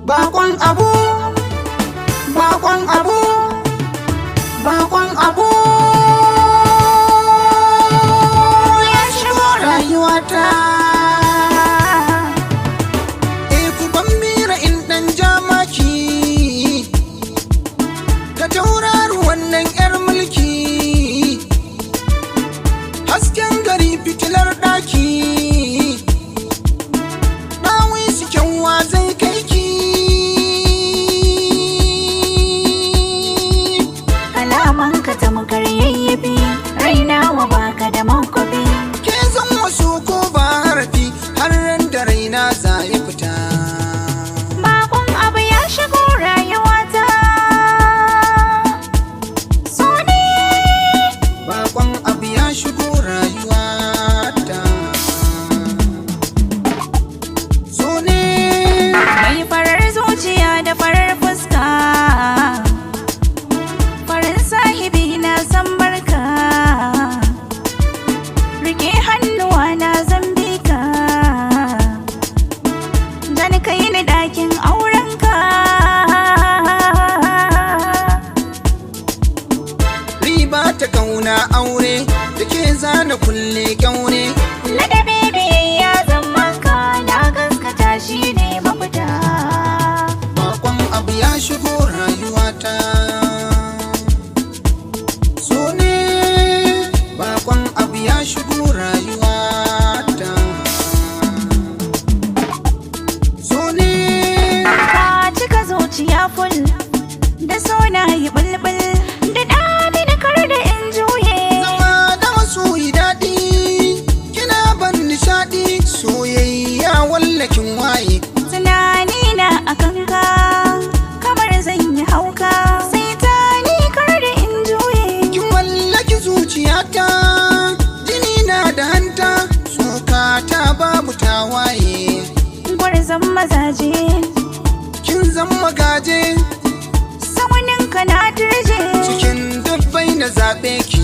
bakon abu, bakon abu, bakon abu ya shigo rayuwata. Ku ban mira in dan jamaki ka tauraro wannan yar mulki, hasken gari fitilar daki, dawi su kyanwa zai kai ki. Kalaman ka tamkar yayyafi, raina wa baka da mankwafi. Ke zan wasu ko ba harafi, har ran da raina za ya fita. Bakon abu ya shigo rayuwata, so ne. Bakon abu ya shigo rayuwata, so ne. Mai farar zuciya da farar fuska, farin sahibi na san barka, rike hannuwa na zan bi ka, dan kai ni dakin aurenka. Riba ta kauna aure da ke zana kulle kyaure. Ladabi biyayya zaman ka, na gaskata shi ne mafita. Bakon abu ya shigo rayuwata, so ne. Bakon abu ya shigo rayuwata, so ne. Ka cika zuciya ful da so na yi bulbul, da ɗani na kar da in juye. Zama da masoyi daɗi, kina ban nishaɗi, soyayya wallakin waye. Tunani na akan ka, kamar zan yi hauka, sai ta ni kar da in juye. Kin mallaki zuciyata, jini na da hanta, sokata babu tawaye. Gwarzon mazaje, Kin zan magaje, saunin ka na turje. cikin dubbai na zaɓe ki.